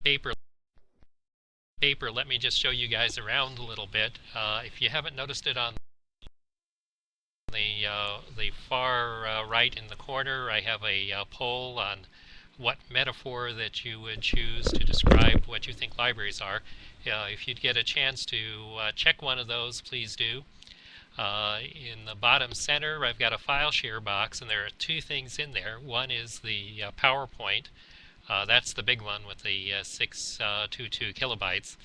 paper, let me just show you guys around a little bit. If you haven't noticed it on the far right in the corner, I have a poll on what metaphor that you would choose to describe what you think libraries are. If you'd get a chance to check one of those, please do. In the bottom center, I've got a file share box, and there are two things in there. One is the PowerPoint. That's the big one with the 622 kilobytes.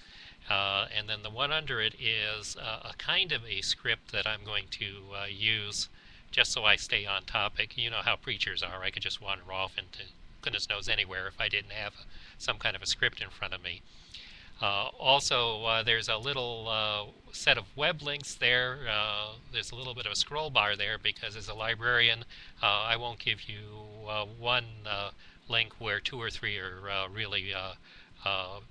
And then the one under it is a kind of a script that I'm going to use just so I stay on topic. You know how preachers are. I could just wander off into goodness knows anywhere if I didn't have some kind of a script in front of me. Also, there's a little set of web links there. There's a little bit of a scroll bar there because as a librarian, I won't give you one link where two or three are really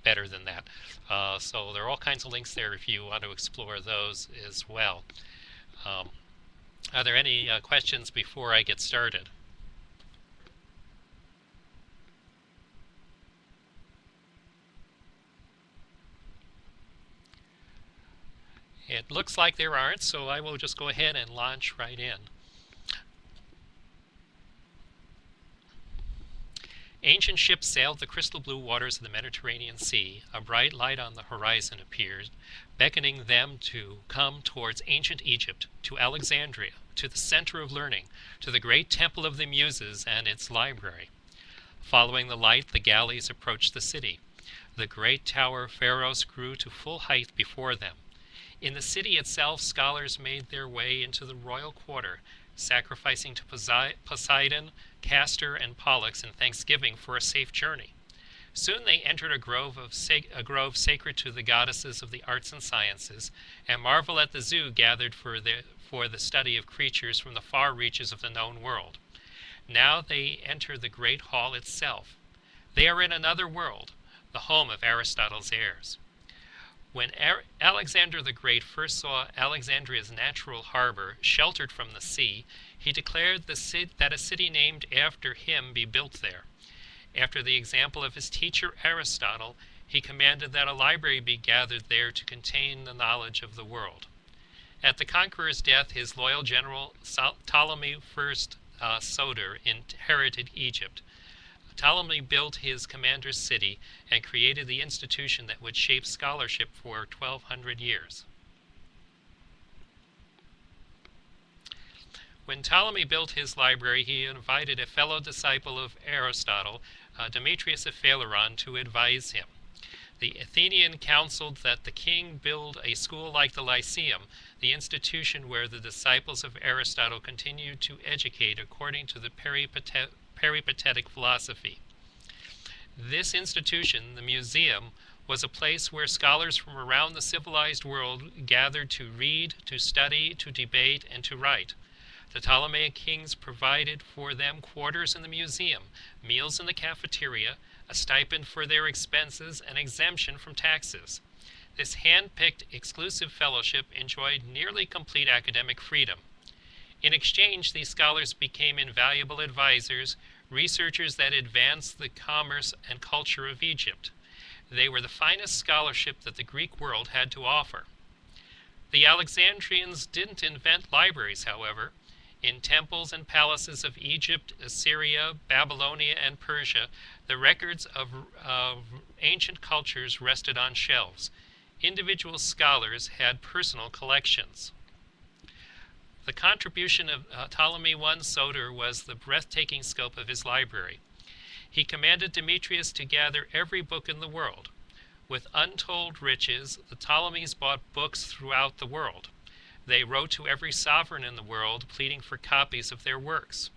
better than that. So there are all kinds of links there if you want to explore those as well. Are there any questions before I get started? It looks like there aren't, so I will just go ahead and launch right in. Ancient ships sailed the crystal blue waters of the Mediterranean Sea. A bright light on the horizon appeared, beckoning them to come towards ancient Egypt, to Alexandria, to the center of learning, to the great temple of the Muses and its library. Following the light, the galleys approached the city. The great tower Pharos grew to full height before them. In the city itself, scholars made their way into the royal quarter, sacrificing to Poseidon, Castor, and Pollux in thanksgiving for a safe journey. Soon they entered a grove sacred to the goddesses of the arts and sciences, and marvel at the zoo gathered for the study of creatures from the far reaches of the known world. Now they enter the great hall itself. They are in another world, the home of Aristotle's heirs. When Alexander the Great first saw Alexandria's natural harbor sheltered from the sea, he declared that a city named after him be built there. After the example of his teacher Aristotle, he commanded that a library be gathered there to contain the knowledge of the world. At the conqueror's death, his loyal general Ptolemy I Soter inherited Egypt. Ptolemy built his commander's city and created the institution that would shape scholarship for 1,200 years. When Ptolemy built his library, he invited a fellow disciple of Aristotle, Demetrius of Phaleron, to advise him. The Athenian counseled that the king build a school like the Lyceum, the institution where the disciples of Aristotle continued to educate according to the peripatetic philosophy. This institution, the museum, was a place where scholars from around the civilized world gathered to read, to study, to debate, and to write. The Ptolemaic kings provided for them quarters in the museum, meals in the cafeteria, a stipend for their expenses, and exemption from taxes. This hand-picked exclusive fellowship enjoyed nearly complete academic freedom. In exchange, these scholars became invaluable advisors, researchers that advanced the commerce and culture of Egypt. They were the finest scholarship that the Greek world had to offer. The Alexandrians didn't invent libraries, however. In temples and palaces of Egypt, Assyria, Babylonia, and Persia, the records of ancient cultures rested on shelves. Individual scholars had personal collections. The contribution of Ptolemy I Soter was the breathtaking scope of his library. He commanded Demetrius to gather every book in the world. With untold riches, the Ptolemies bought books throughout the world. They wrote to every sovereign in the world, pleading for copies of their works.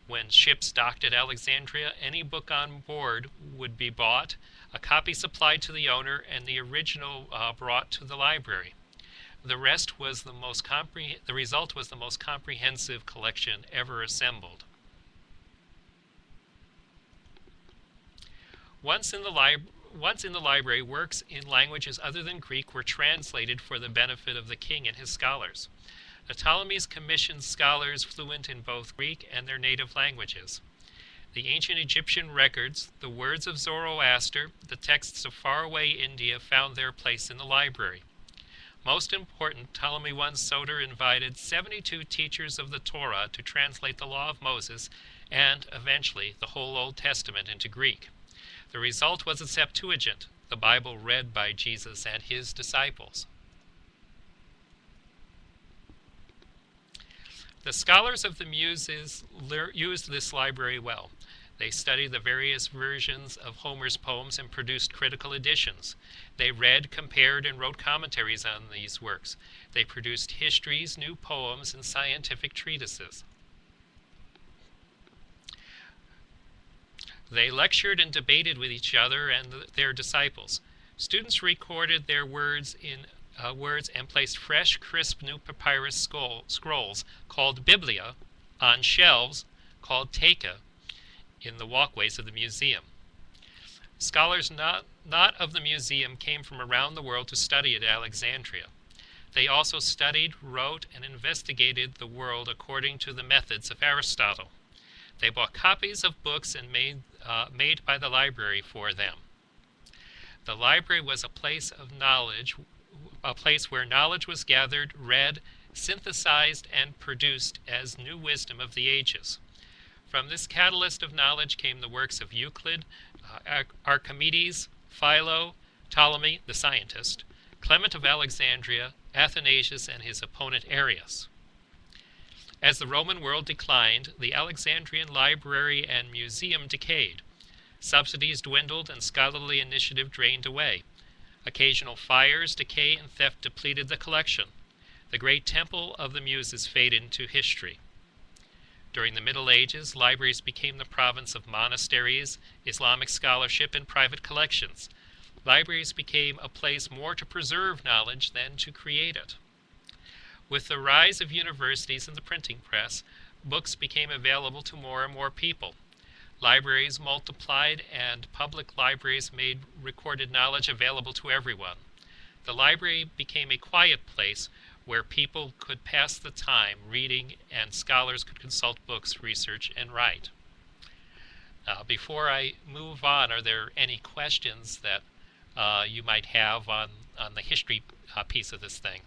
When ships docked at Alexandria, any book on board would be bought, a copy supplied to the owner, and the original brought to the library. The result was the most comprehensive collection ever assembled. Once in the library, works in languages other than Greek were translated for the benefit of the king and his scholars. The Ptolemies commissioned scholars fluent in both Greek and their native languages. The ancient Egyptian records, the words of Zoroaster, the texts of faraway India found their place in the library. Most important, Ptolemy I Soter invited 72 teachers of the Torah to translate the law of Moses and, eventually, the whole Old Testament into Greek. The result was a Septuagint, the Bible read by Jesus and his disciples. The scholars of the Muses used this library well. They studied the various versions of Homer's poems and produced critical editions. They read, compared, and wrote commentaries on these works. They produced histories, new poems, and scientific treatises. They lectured and debated with each other and their disciples. Students recorded their words and placed fresh, crisp new papyrus scrolls called biblia on shelves called teika in the walkways of the museum. Scholars not of the museum came from around the world to study at Alexandria. They also studied, wrote, and investigated the world according to the methods of Aristotle. They bought copies of books and made by the library for them. The library was a place of knowledge, a place where knowledge was gathered, read, synthesized, and produced as new wisdom of the ages. From this catalyst of knowledge came the works of Euclid, Archimedes, Philo, Ptolemy, the scientist, Clement of Alexandria, Athanasius, and his opponent Arius. As the Roman world declined, the Alexandrian library and museum decayed. Subsidies dwindled and scholarly initiative drained away. Occasional fires, decay, and theft depleted the collection. The great temple of the Muses faded into history. During the Middle Ages, libraries became the province of monasteries, Islamic scholarship, and private collections. Libraries became a place more to preserve knowledge than to create it. With the rise of universities and the printing press, books became available to more and more people. Libraries multiplied, and public libraries made recorded knowledge available to everyone. The library became a quiet place where people could pass the time reading and scholars could consult books, research, and write. Before I move on, are there any questions that you might have on the history piece of this thing?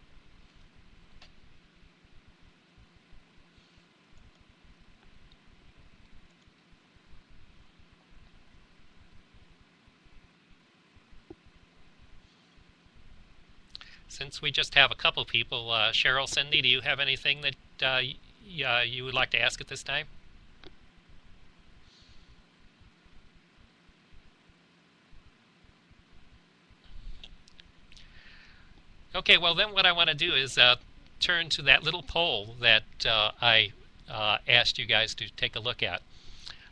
Since we just have a couple people, Cheryl, Cindy, do you have anything that you would like to ask at this time? Okay, well then what I want to do is turn to that little poll that I asked you guys to take a look at.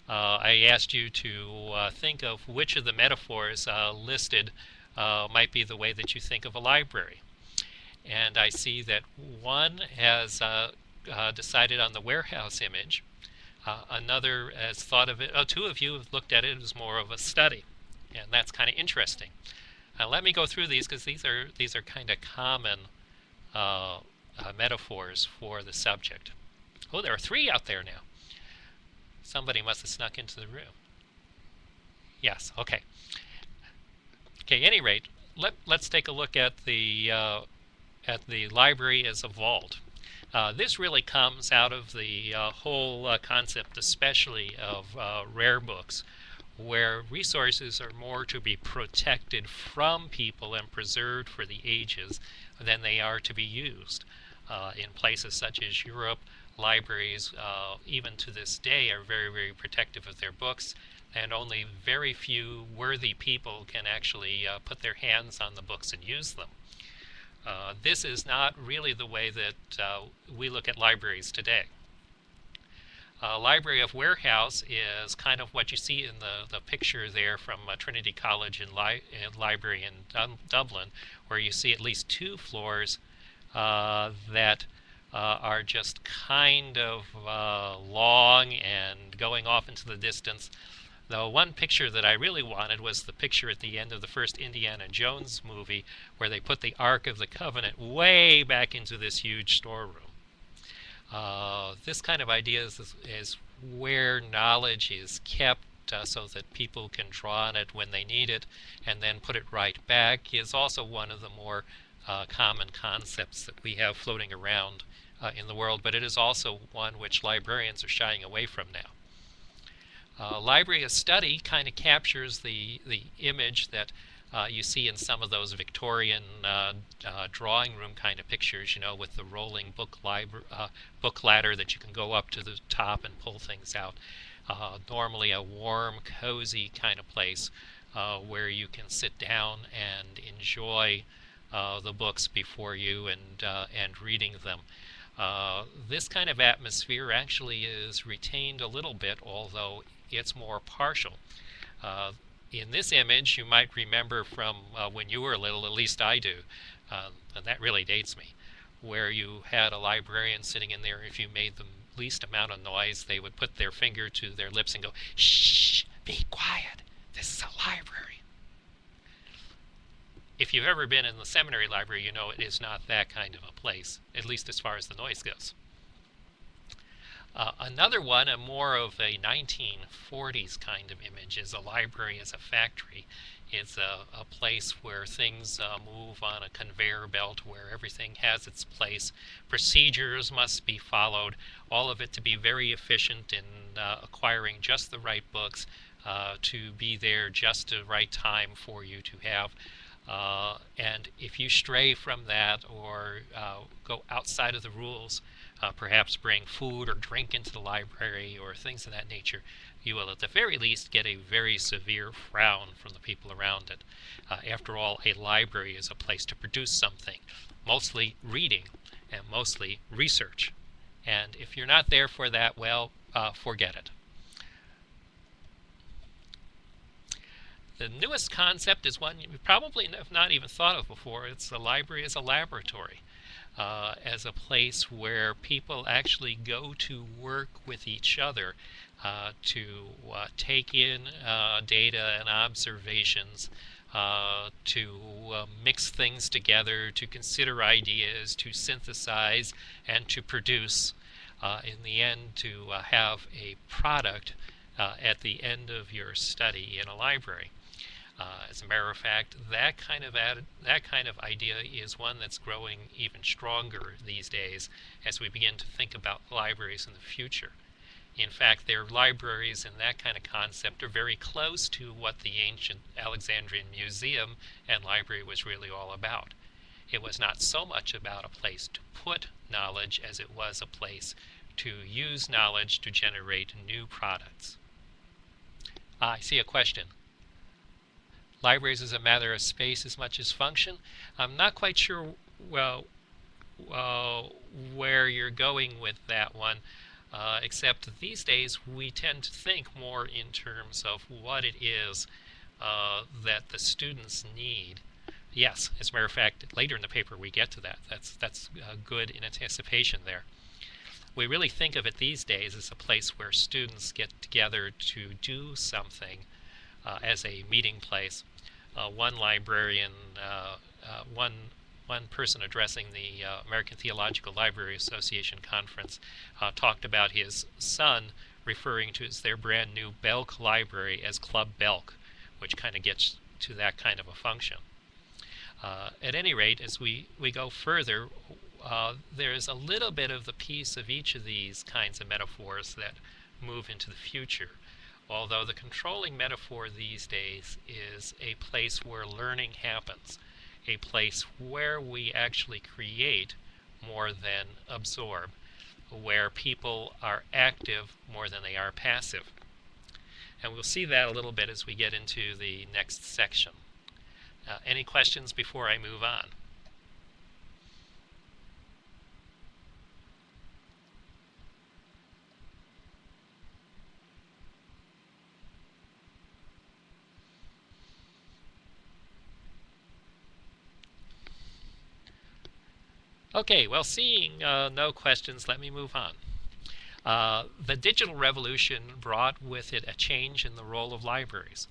I asked you to think of which of the metaphors listed might be the way that you think of a library. And I see that one has decided on the warehouse image. Another has thought of it. Two of you have looked at it as more of a study, and that's kind of interesting. Let me go through these because these are kind of common metaphors for the subject. Oh, there are three out there now. Somebody must have snuck into the room. Yes. Okay. Okay. At any rate, let's take a look at the library as a vault. This really comes out of the whole concept, especially of rare books, where resources are more to be protected from people and preserved for the ages than they are to be used. In places such as Europe, libraries, even to this day, are very, very protective of their books, and only very few worthy people can actually put their hands on the books and use them. This is not really the way that we look at libraries today. Library of Warehouse is kind of what you see in the picture there from Trinity College and Library in Dublin, where you see at least two floors that are just kind of long and going off into the distance. The one picture that I really wanted was the picture at the end of the first Indiana Jones movie, where they put the Ark of the Covenant way back into this huge storeroom. This kind of idea is where knowledge is kept so that people can draw on it when they need it and then put it right back is also one of the more common concepts that we have floating around in the world, but it is also one which librarians are shying away from now. Library of study kind of captures the image that you see in some of those Victorian drawing room kind of pictures, with the rolling book ladder that you can go up to the top and pull things out. Normally a warm, cozy kind of place where you can sit down and enjoy the books before you and reading them. This kind of atmosphere actually is retained a little bit, although it's more partial. In this image, you might remember from when you were little, at least I do, and that really dates me, where you had a librarian sitting in there. If you made the least amount of noise, they would put their finger to their lips and go, "Shh, be quiet, this is a library." If you've ever been in the seminary library, you know it is not that kind of a place, at least as far as the noise goes. Another one, a more of a 1940s kind of image, is a library as a factory. It's a place where things move on a conveyor belt, where everything has its place. Procedures must be followed, all of it to be very efficient in acquiring just the right books, to be there just the right time for you to have. And if you stray from that or go outside of the rules, perhaps bring food or drink into the library or things of that nature, you will at the very least get a very severe frown from the people around it. After all, a library is a place to produce something, mostly reading and mostly research. And if you're not there for that, well, forget it. The newest concept is one you probably have not even thought of before. It's the library as a laboratory, as a place where people actually go to work with each other to take in data and observations, to mix things together, to consider ideas, to synthesize, and to produce, in the end, to have a product at the end of your study in a library. As a matter of fact, that kind of idea is one that's growing even stronger these days as we begin to think about libraries in the future. In fact, their libraries and that kind of concept are very close to what the ancient Alexandrian museum and library was really all about. It was not so much about a place to put knowledge as it was a place to use knowledge to generate new products. I see a question. Libraries is a matter of space as much as function. I'm not quite sure where you're going with that one, except these days we tend to think more in terms of what it is that the students need. Yes, as a matter of fact, later in the paper we get to that. That's good in anticipation there. We really think of it these days as a place where students get together to do something as a meeting place. One librarian, one person addressing the American Theological Library Association conference talked about his son referring to their brand new Belk library as Club Belk, which kind of gets to that kind of a function. At any rate, as we go further, there's a little bit of the piece of each of these kinds of metaphors that move into the future. Although the controlling metaphor these days is a place where learning happens, a place where we actually create more than absorb, where people are active more than they are passive. And we'll see that a little bit as we get into the next section. Any questions before I move on? Okay, well, seeing no questions, let me move on. The digital revolution brought with it a change in the role of libraries.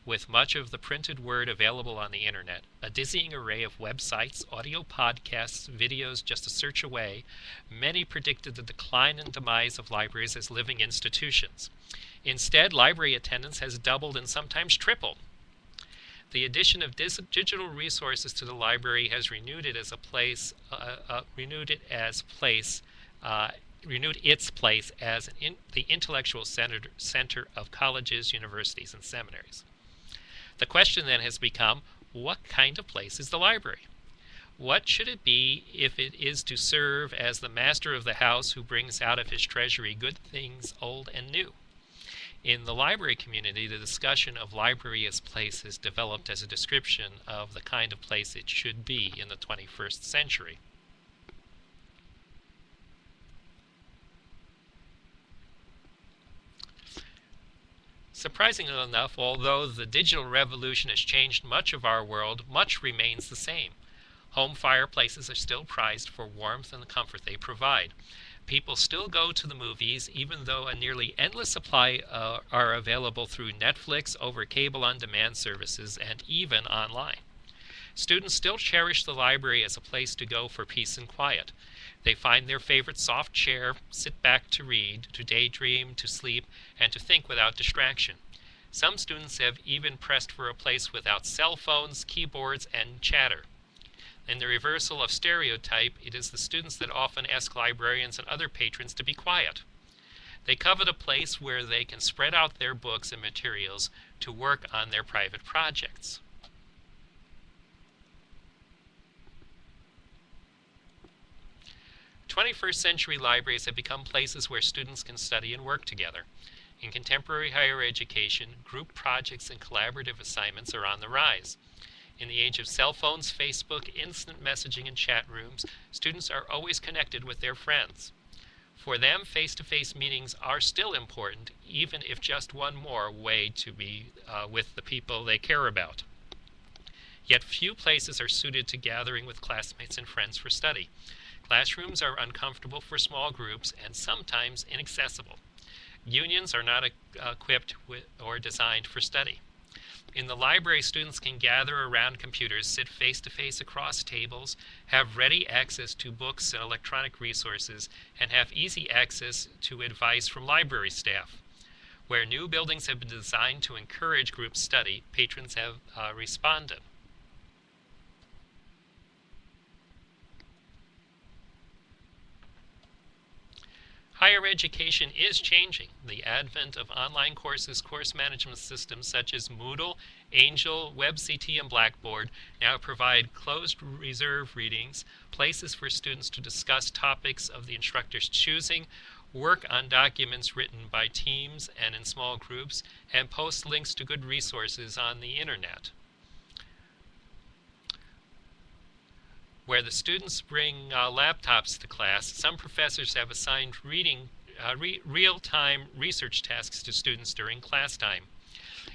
With much of the printed word available on the internet, a dizzying array of websites, audio podcasts, videos just a search away, many predicted the decline and demise of libraries as living institutions. Instead, library attendance has doubled and sometimes tripled. The addition of digital resources to the library has renewed its place as the intellectual center of colleges, universities, and seminaries. The question then has become, what kind of place is the library? What should it be if it is to serve as the master of the house who brings out of his treasury good things old and new? In the library community, the discussion of library as place has developed as a description of the kind of place it should be in the 21st century. Surprisingly enough, although the digital revolution has changed much of our world, much remains the same. Home fireplaces are still prized for warmth and the comfort they provide. People still go to the movies, even though a nearly endless supply are available through Netflix, over cable on-demand services, and even online. Students still cherish the library as a place to go for peace and quiet. They find their favorite soft chair, sit back to read, to daydream, to sleep, and to think without distraction. Some students have even pressed for a place without cell phones, keyboards, and chatter. In the reversal of stereotype, it is the students that often ask librarians and other patrons to be quiet. They covet a place where they can spread out their books and materials to work on their private projects. '21st century libraries have become places where students can study and work together. In contemporary higher education, group projects and collaborative assignments are on the rise. In the age of cell phones, Facebook, instant messaging, and chat rooms, students are always connected with their friends. For them, face-to-face meetings are still important, even if just one more way to be with the people they care about. Yet few places are suited to gathering with classmates and friends for study. Classrooms are uncomfortable for small groups and sometimes inaccessible. Unions are not equipped with or designed for study. In the library, students can gather around computers, sit face-to-face across tables, have ready access to books and electronic resources, and have easy access to advice from library staff. Where new buildings have been designed to encourage group study, patrons have responded. Higher education is changing. The advent of online courses, course management systems such as Moodle, Angel, WebCT, and Blackboard now provide closed reserve readings, places for students to discuss topics of the instructor's choosing, work on documents written by teams and in small groups, and post links to good resources on the internet. Where the students bring laptops to class, some professors have assigned real-time research tasks to students during class time.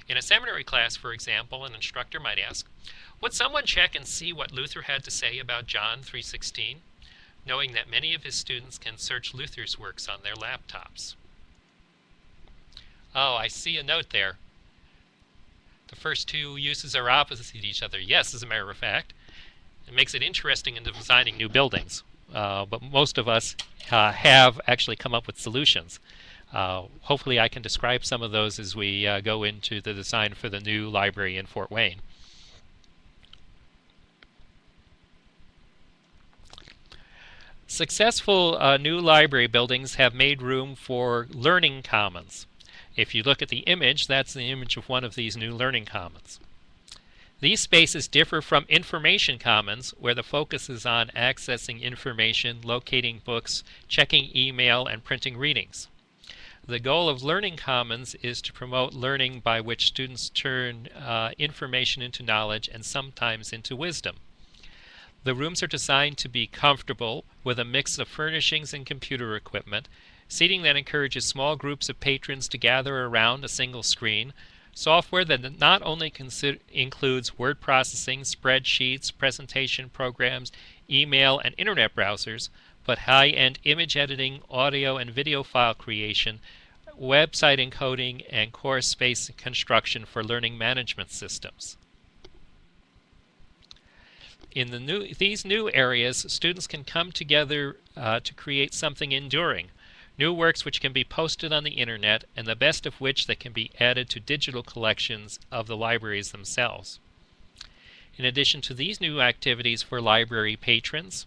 In a seminary class, for example, an instructor might ask, would someone check and see what Luther had to say about John 3:16, knowing that many of his students can search Luther's works on their laptops? Oh, I see a note there. The first two uses are opposite each other. Yes, as a matter of fact. It makes it interesting in designing new buildings, but most of us have actually come up with solutions. Hopefully I can describe some of those as we go into the design for the new library in Fort Wayne. Successful new library buildings have made room for learning commons. If you look at the image, that's the image of one of these new learning commons. These spaces differ from information commons, where the focus is on accessing information, locating books, checking email, and printing readings. The goal of learning commons is to promote learning by which students turn information into knowledge and sometimes into wisdom. The rooms are designed to be comfortable with a mix of furnishings and computer equipment, seating that encourages small groups of patrons to gather around a single screen, software that not only includes word processing, spreadsheets, presentation programs, email, and internet browsers, but high-end image editing, audio, and video file creation, website encoding, and course space construction for learning management systems. In these new areas, students can come together to create something enduring, new works which can be posted on the internet, and the best of which that can be added to digital collections of the libraries themselves. In addition to these new activities for library patrons,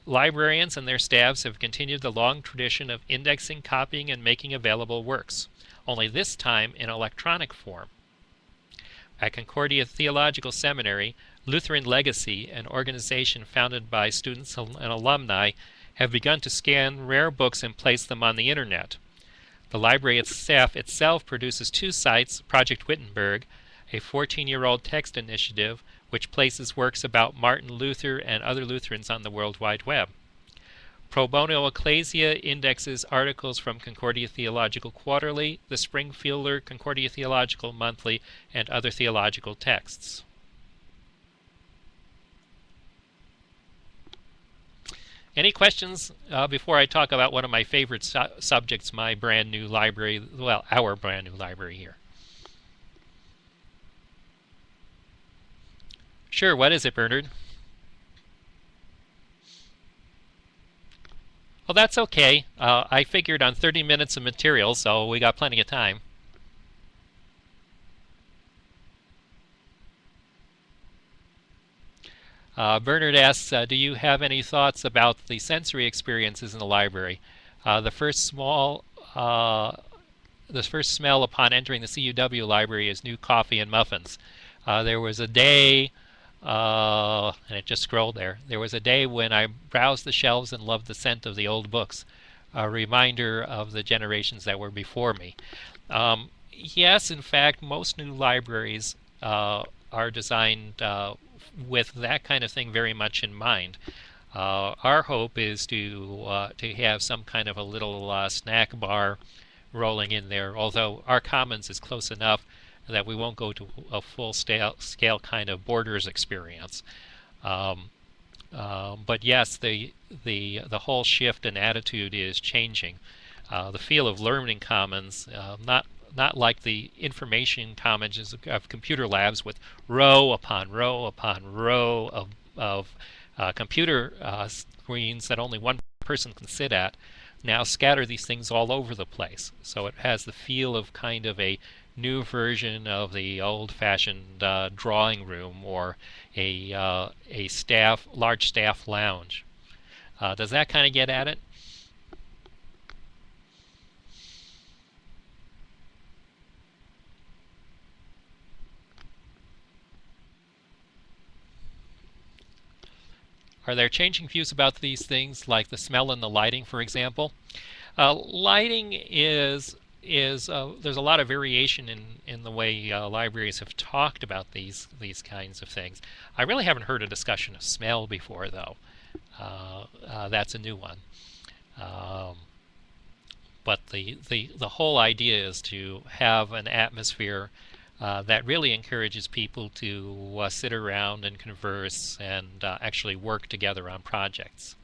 librarians and their staffs have continued the long tradition of indexing, copying, and making available works, only this time in electronic form. At Concordia Theological Seminary, Lutheran Legacy, an organization founded by students and alumni, have begun to scan rare books and place them on the internet. The library staff itself produces 2 sites, Project Wittenberg, a 14-year-old text initiative which places works about Martin Luther and other Lutherans on the World Wide Web. Pro Bono Ecclesia indexes articles from Concordia Theological Quarterly, the Springfielder Concordia Theological Monthly, and other theological texts. Any questions before I talk about one of my favorite subjects, my brand new library, well, our brand new library here? Sure, what is it, Bernard? Well, that's okay. I figured on 30 minutes of material, so we got plenty of time. Bernard asks, do you have any thoughts about the sensory experiences in the library? The first smell upon entering the CUW library is new coffee and muffins. There was a day, and it just scrolled there. There was a day when I browsed the shelves and loved the scent of the old books, a reminder of the generations that were before me. Yes, in fact, most new libraries are designed with that kind of thing very much in mind. Our hope is to have some kind of a little snack bar rolling in there, although our commons is close enough that we won't go to a full scale kind of Borders experience. But yes, the whole shift in attitude is changing. The feel of learning commons, not like the information commons of computer labs with row upon row upon row of computer screens that only one person can sit at, now scatter these things all over the place. So it has the feel of kind of a new version of the old-fashioned drawing room or a large staff lounge. Does that kind of get at it? Are there changing views about these things, like the smell and the lighting, for example? Lighting is there's a lot of variation in the way libraries have talked about these kinds of things. I really haven't heard a discussion of smell before, though. That's a new one. But the whole idea is to have an atmosphere that really encourages people to sit around and converse and actually work together on projects.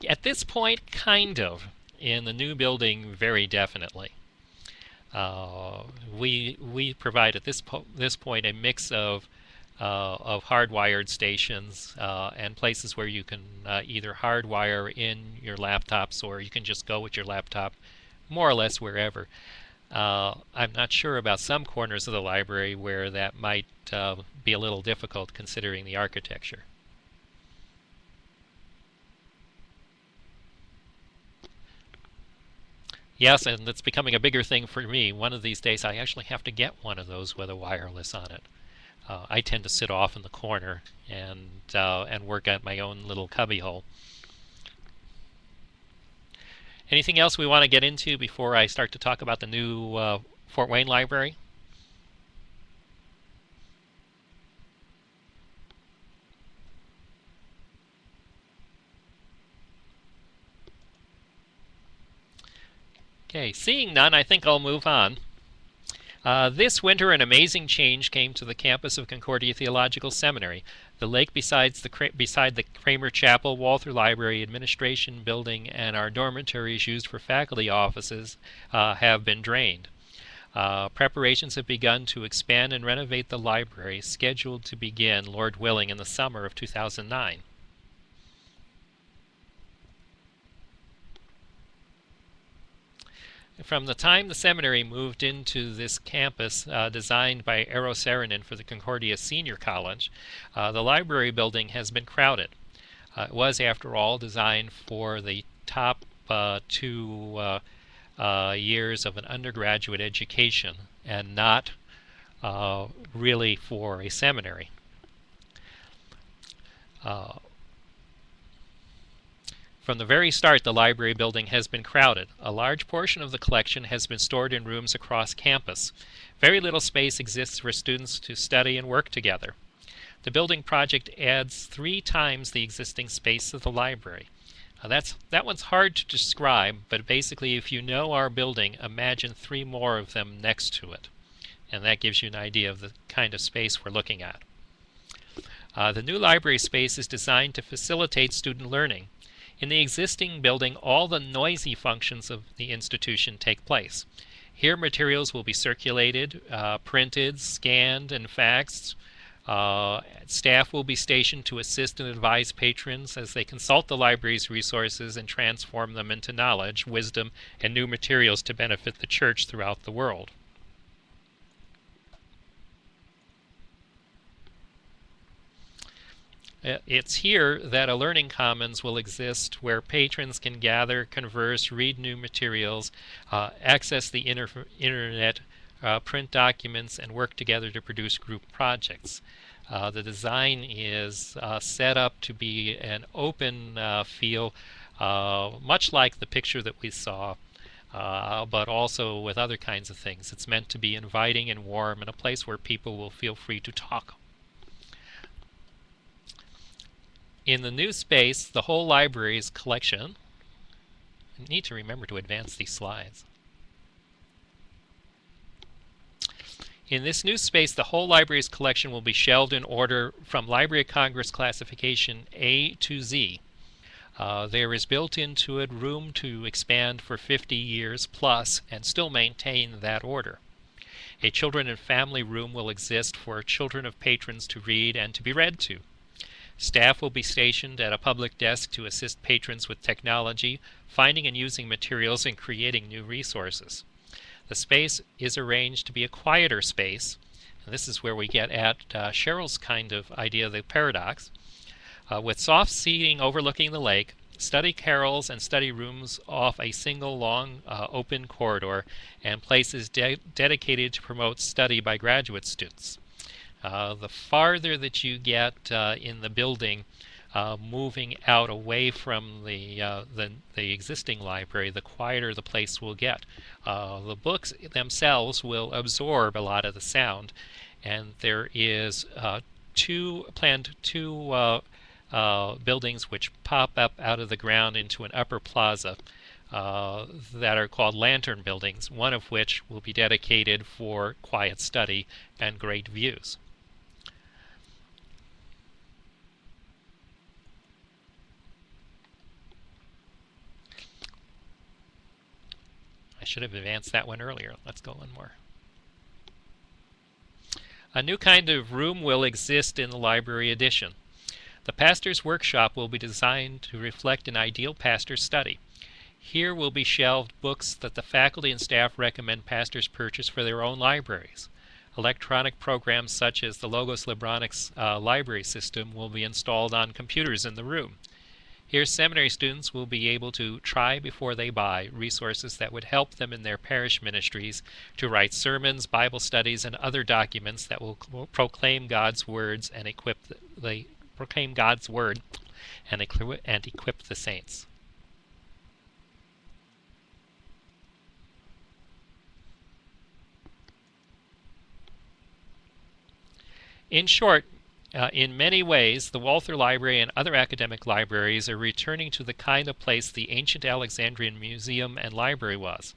At this point, kind of. In the new building, very definitely. We provide at this point a mix of hardwired stations and places where you can either hardwire in your laptops or you can just go with your laptop more or less wherever. I'm not sure about some corners of the library where that might be a little difficult considering the architecture. Yes, and it's becoming a bigger thing for me. One of these days I actually have to get one of those with a wireless on it. I tend to sit off in the corner and work at my own little cubbyhole. Anything else we want to get into before I start to talk about the new Fort Wayne Library? Okay, seeing none, I think I'll move on. This winter, an amazing change came to the campus of Concordia Theological Seminary. The lake beside the Kramer Chapel, Walther Library, Administration Building, and our dormitories used for faculty offices have been drained. Preparations have begun to expand and renovate the library, scheduled to begin, Lord willing, in the summer of 2009. From the time the seminary moved into this campus designed by Eero Saarinen for the Concordia Senior College, the library building has been crowded. It was, after all, designed for the top 2 years of an undergraduate education and not really for a seminary. From the very start, the library building has been crowded. A large portion of the collection has been stored in rooms across campus. Very little space exists for students to study and work together. The building project adds 3 times the existing space of the library. That one's hard to describe, but basically if you know our building, imagine 3 more of them next to it. And that gives you an idea of the kind of space we're looking at. The new library space is designed to facilitate student learning. In the existing building, all the noisy functions of the institution take place. Here, materials will be circulated, printed, scanned, and faxed. Staff will be stationed to assist and advise patrons as they consult the library's resources and transform them into knowledge, wisdom, and new materials to benefit the church throughout the world. It's here that a learning commons will exist where patrons can gather, converse, read new materials, access the internet, print documents, and work together to produce group projects. The design is set up to be an open feel, much like the picture that we saw, but also with other kinds of things. It's meant to be inviting and warm and a place where people will feel free to talk. In the new space, the whole library's collection, I need to remember to advance these slides. In this new space, the whole library's collection will be shelved in order from Library of Congress classification A to Z. There is built into it room to expand for 50 years plus and still maintain that order. A children and family room will exist for children of patrons to read and to be read to. Staff will be stationed at a public desk to assist patrons with technology, finding and using materials, and creating new resources. The space is arranged to be a quieter space, and this is where we get at Cheryl's kind of idea of the paradox, with soft seating overlooking the lake, study carrels and study rooms off a single long open corridor, and places dedicated to promote study by graduate students. The farther that you get in the building, moving out away from the existing library, the quieter the place will get. The books themselves will absorb a lot of the sound, and there is planned two buildings which pop up out of the ground into an upper plaza that are called lantern buildings, one of which will be dedicated for quiet study and great views. I should have advanced that one earlier. Let's go one more. A new kind of room will exist in the library addition. The pastor's workshop will be designed to reflect an ideal pastor's study. Here will be shelved books that the faculty and staff recommend pastors purchase for their own libraries. Electronic programs such as the Logos Libronics library system will be installed on computers in the room. Here, seminary students will be able to try before they buy resources that would help them in their parish ministries to write sermons, Bible studies, and other documents that will proclaim God's words and equip the saints. In short, in many ways, the Walther Library and other academic libraries are returning to the kind of place the ancient Alexandrian Museum and Library was.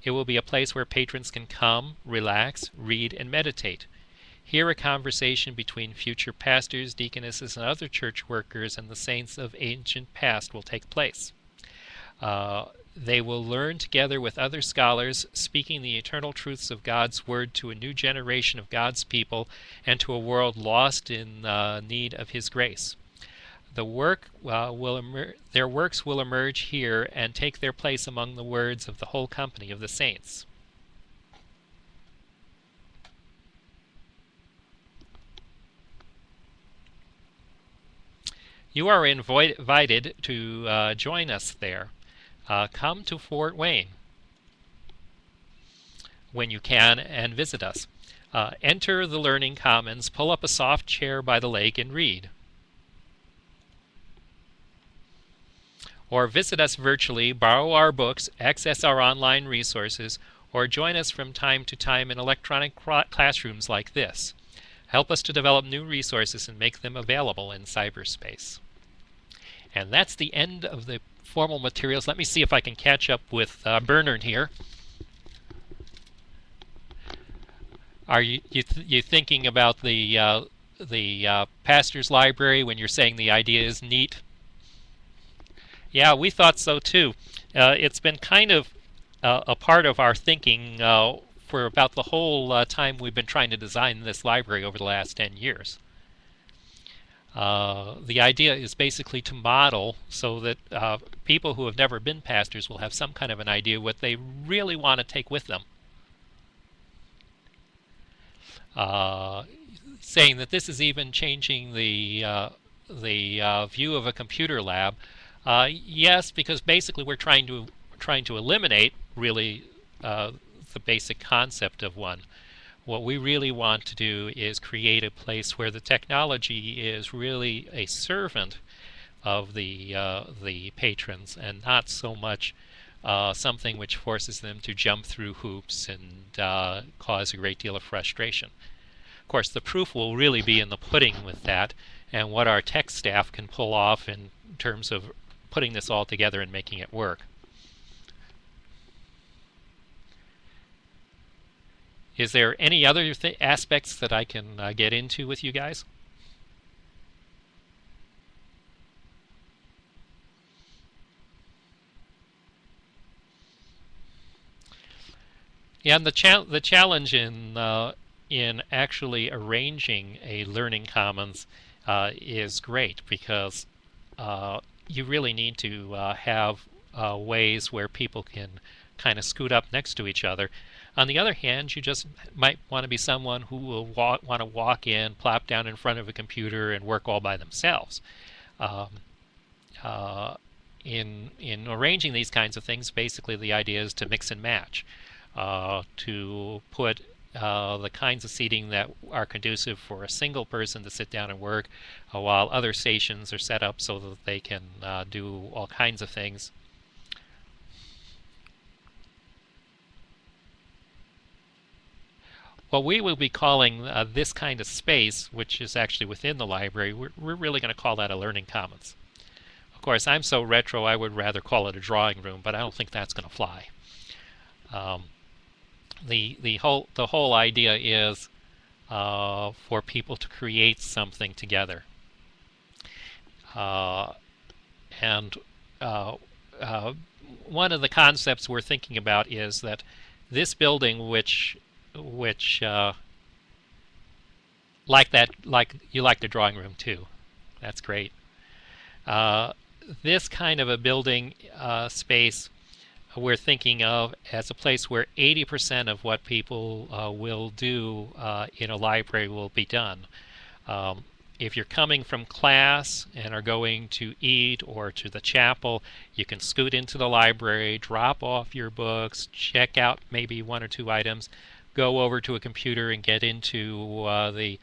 It will be a place where patrons can come, relax, read, and meditate. Here a conversation between future pastors, deaconesses, and other church workers and the saints of ancient past will take place. They will learn together with other scholars, speaking the eternal truths of God's Word to a new generation of God's people and to a world lost in need of His grace. Their works will emerge here and take their place among the words of the whole company of the saints. You are invited to join us there. Come to Fort Wayne when you can and visit us. Enter the Learning Commons, pull up a soft chair by the lake and read. Or visit us virtually, borrow our books, access our online resources, or join us from time to time in electronic classrooms like this. Help us to develop new resources and make them available in cyberspace. And that's the end of the formal materials. Let me see if I can catch up with Bernard here. Are you thinking about the pastor's library when you're saying the idea is neat? Yeah, we thought so too. It's been kind of a part of our thinking for about the whole time we've been trying to design this library over the last 10 years. The idea is basically to model so that people who have never been pastors will have some kind of an idea what they really want to take with them. Saying that this is even changing the view of a computer lab. Yes, because basically we're trying to eliminate really the basic concept of one. What we really want to do is create a place where the technology is really a servant of the patrons and not so much something which forces them to jump through hoops and cause a great deal of frustration. Of course, the proof will really be in the pudding with that and what our tech staff can pull off in terms of putting this all together and making it work. Is there any other aspects that I can get into with you guys? Yeah, and the challenge in actually arranging a Learning Commons is great because you really need to have ways where people can kind of scoot up next to each other. On the other hand, you just might want to be someone who will want to walk in, plop down in front of a computer, and work all by themselves. In arranging these kinds of things, basically the idea is to mix and match, to put the kinds of seating that are conducive for a single person to sit down and work, while other stations are set up so that they can do all kinds of things. What we will be calling this kind of space, which is actually within the library, we're really going to call that a Learning Commons. Of course, I'm so retro I would rather call it a drawing room, but I don't think that's going to fly. The whole idea is for people to create something together, and one of the concepts we're thinking about is that this building, which like you like the drawing room too. That's great. This kind of a building space we're thinking of as a place where 80% of what people will do in a library will be done. If you're coming from class and are going to eat or to the chapel, you can scoot into the library, drop off your books, check out maybe one or two items, go over to a computer and get into the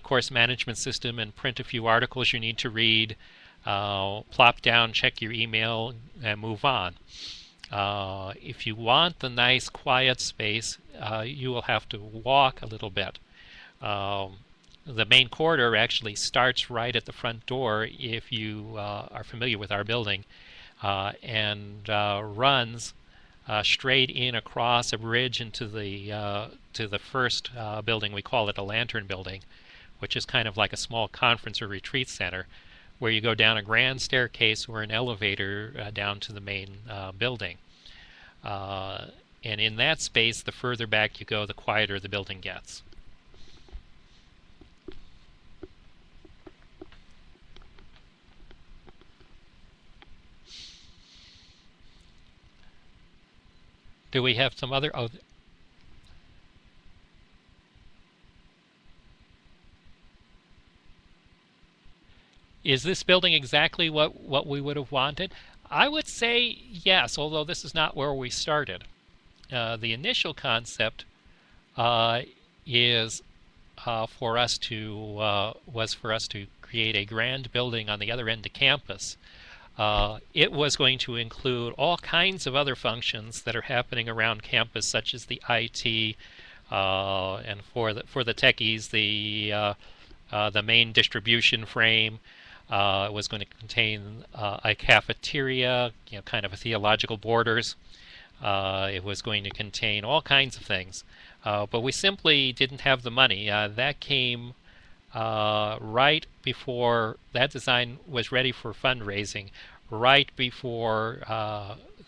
course management system and print a few articles you need to read, plop down, check your email, and move on. If you want the nice quiet space, you will have to walk a little bit. The main corridor actually starts right at the front door if you are familiar with our building, and runs straight in across a bridge into the first building. We call it a lantern building, which is kind of like a small conference or retreat center, where you go down a grand staircase or an elevator down to the main building. Uh, and in that space, the further back you go, the quieter the building gets. Do we have some other? Oh, is this building exactly what we would have wanted? I would say yes, although this is not where we started. The initial concept uh, is for us to was for us to create a grand building on the other end of campus. It was going to include all kinds of other functions that are happening around campus, such as the IT, and for the techies, the main distribution frame. It was going to contain a cafeteria, kind of a theological borders. It was going to contain all kinds of things, but we simply didn't have the money. That came right before that design was ready for fundraising, right before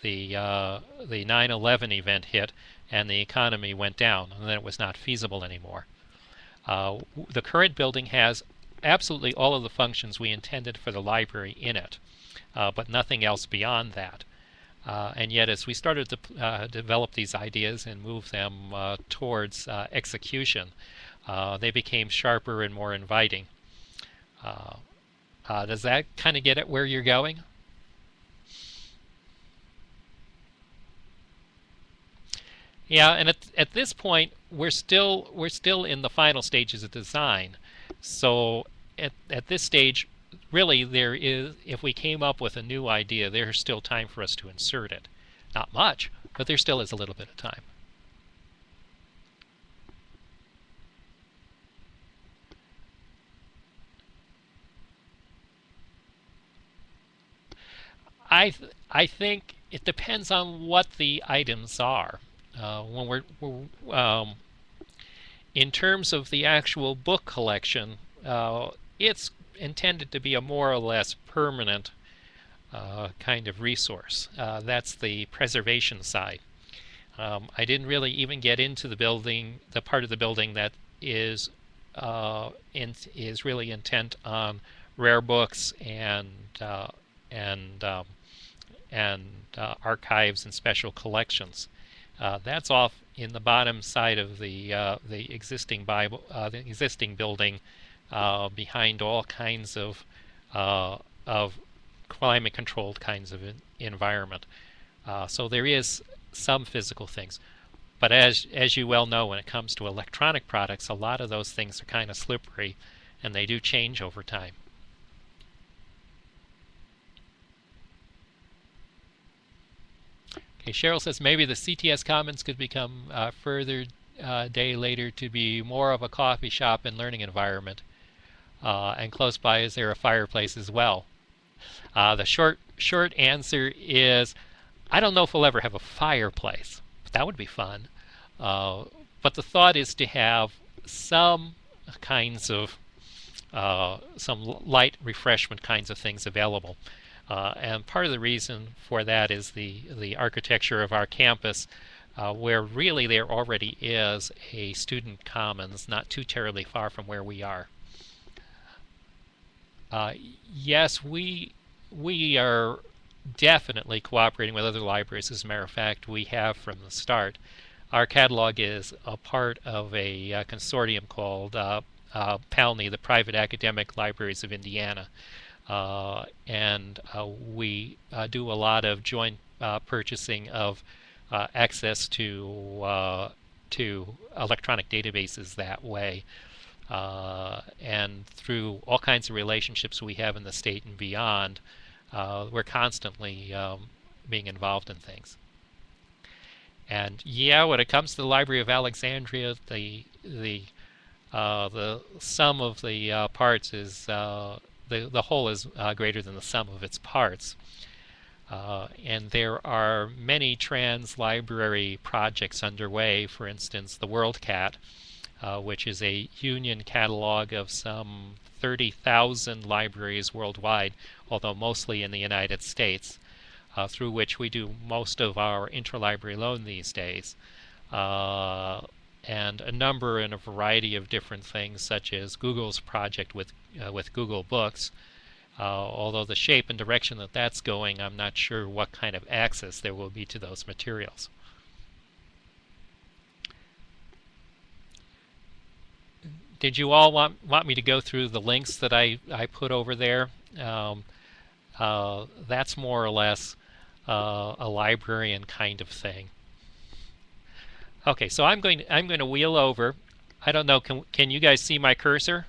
the 9/11 event hit and the economy went down, and then it was not feasible anymore. The current building has absolutely all of the functions we intended for the library in it, but nothing else beyond that. And yet, as we started to develop these ideas and move them towards execution, they became sharper and more inviting. Uh, does that kind of get at where you're going? Yeah, and at this point, we're still in the final stages of design. So at this stage, really, there is if we came up with a new idea, there's still time for us to insert it. Not much, but there still is a little bit of time. I think it depends on what the items are. When we're in terms of the actual book collection, it's intended to be a more or less permanent kind of resource. That's the preservation side. I didn't really even get into the part of the building that is is really intent on rare books and and archives and special collections. That's off in the bottom side of the existing the existing building, behind all kinds of climate-controlled kinds of environment. So there is some physical things, but as you well know, when it comes to electronic products, a lot of those things are kind of slippery, and they do change over time. Okay, Cheryl says maybe the CTS Commons could become further day later to be more of a coffee shop and learning environment. And close by, is there a fireplace as well? The short answer is I don't know if we'll ever have a fireplace, but that would be fun. Uh, but the thought is to have some kinds of some light refreshment kinds of things available. And part of the reason for that is the architecture of our campus, where really there already is a student commons not too terribly far from where we are. Uh, yes, we are definitely cooperating with other libraries. As a matter of fact, we have from the start. Our catalog is a part of a consortium called PALNI, the Private Academic Libraries of Indiana. And we do a lot of joint purchasing of access to electronic databases that way, and through all kinds of relationships we have in the state and beyond, we're constantly being involved in things. And yeah, when it comes to the Library of Alexandria, the sum of the parts is the whole is greater than the sum of its parts. And there are many trans-library projects underway. For instance, the WorldCat, which is a union catalog of some 30,000 libraries worldwide, although mostly in the United States, through which we do most of our interlibrary loan these days. And a number and a variety of different things, such as Google's project with Google Books. Although the shape and direction that that's going, I'm not sure what kind of access there will be to those materials. Did you all want me to go through the links that I put over there? That's more or less a librarian kind of thing. Okay, so I'm going to wheel over. I don't know. Can you guys see my cursor?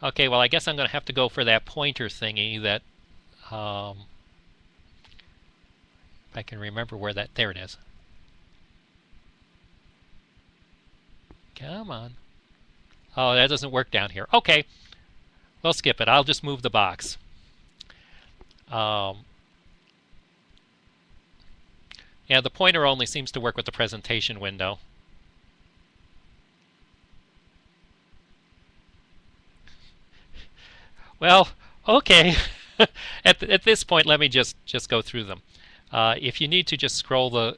Okay, well, I guess I'm going to have to go for that pointer thingy that, if I can remember where that, there it is. Come on. Oh, that doesn't work down here. Okay, we'll skip it. I'll just move the box. Yeah, the pointer only seems to work with the presentation window. Well, okay. At this point, let me just go through them. If you need to, just scroll the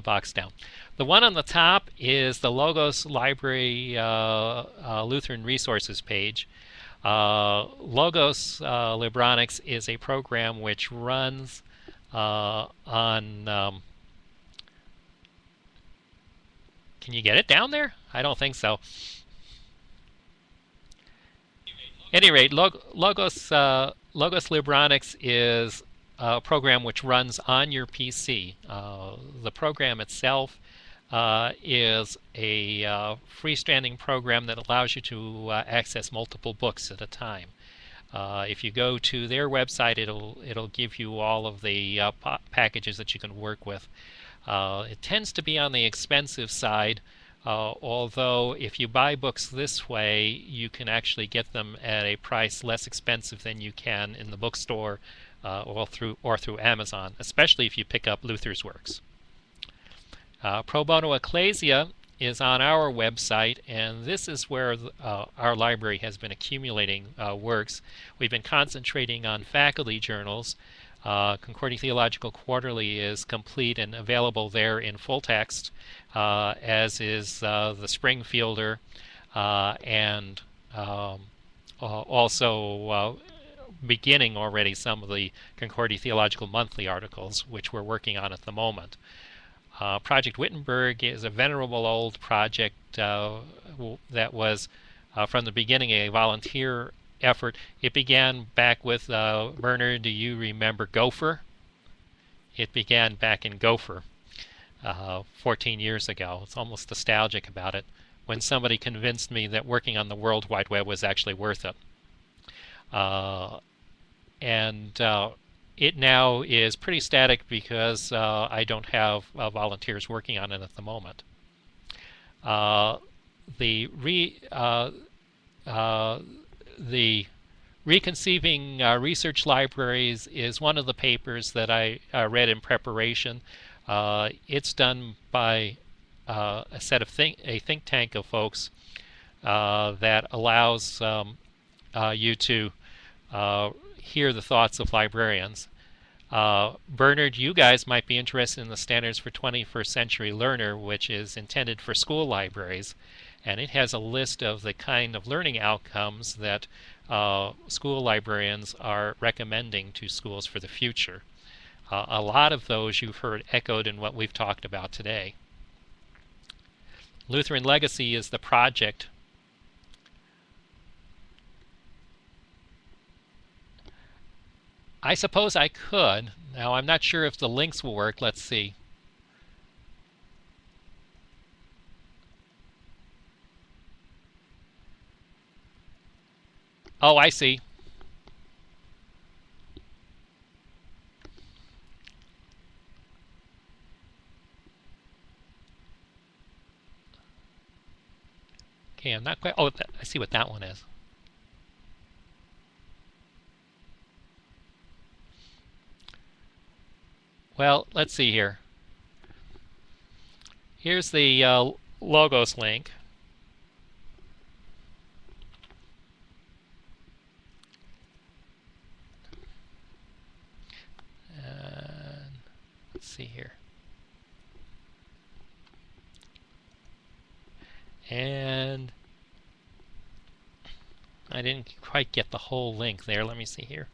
box down. The one on the top is the Logos Library Lutheran Resources page. Logos Libronics is a program which runs on. Can you get it down there? I don't think so. At any rate, Logos Libronics is a program which runs on your PC. The program itself is a freestanding program that allows you to access multiple books at a time. If you go to their website, it'll give you all of the packages that you can work with. It tends to be on the expensive side, although if you buy books this way, you can actually get them at a price less expensive than you can in the bookstore or through Amazon, especially if you pick up Luther's works. Pro Bono Ecclesia is on our website, and this is where our library has been accumulating works. We've been concentrating on faculty journals. Concordia Theological Quarterly is complete and available there in full text, as is the Springfielder, and also beginning already some of the Concordia Theological Monthly articles, which we're working on at the moment. Project Wittenberg is a venerable old project that was from the beginning a volunteer effort. It began back with Bernard, do you remember Gopher? It began back in Gopher 14 years ago. It's almost nostalgic about it, when somebody convinced me that working on the World Wide Web was actually worth it. It now is pretty static because I don't have volunteers working on it at the moment. The Reconceiving Research Libraries is one of the papers that I read in preparation. It's done by a think tank of folks that allows you to hear the thoughts of librarians. Bernard, you guys might be interested in the Standards for 21st Century Learner, which is intended for school libraries, and it has a list of the kind of learning outcomes that school librarians are recommending to schools for the future. A lot of those you've heard echoed in what we've talked about today. Lutheran Legacy is the project. I suppose I could. Now, I'm not sure if the links will work. Let's see. Oh, I see. not quite. Oh, I see what that one is. Well, let's see here. Here's the Logos link. Let's see here. And I didn't quite get the whole link there. Let me see here.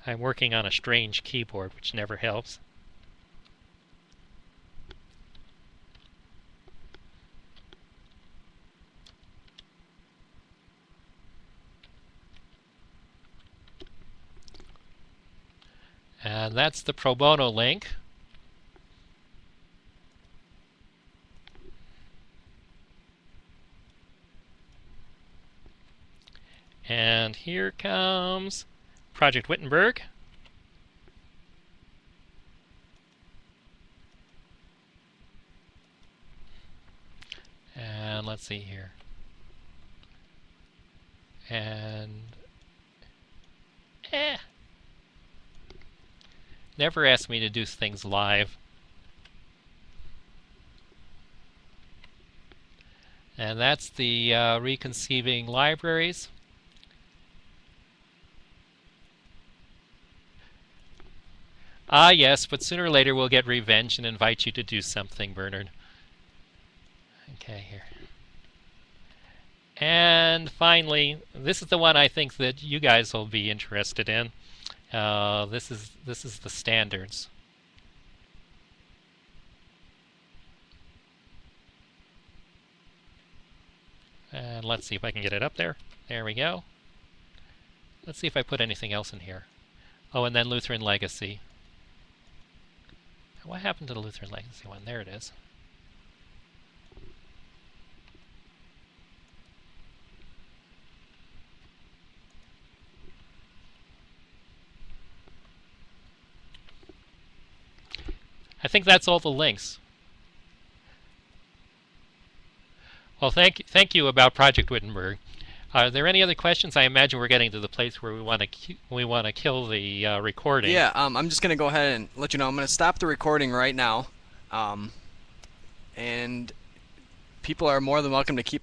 I'm working on a strange keyboard, which never helps. And that's the pro bono link. And here comes Project Wittenberg. And let's see here. And never ask me to do things live. And that's the Reconceiving Libraries. Ah, yes, but sooner or later we'll get revenge and invite you to do something, Bernard. Okay, here. And finally, this is the one I think that you guys will be interested in. This is the standards. And let's see if I can get it up there. There we go. Let's see if I put anything else in here. Oh, and then Lutheran Legacy. What happened to the Lutheran Legacy one? There it is. I think that's all the links. Well, thank you about Project Wittenberg. Are there any other questions? I imagine we're getting to the place where we want to kill the recording. Yeah, I'm just gonna go ahead and let you know I'm gonna stop the recording right now, and people are more than welcome to keep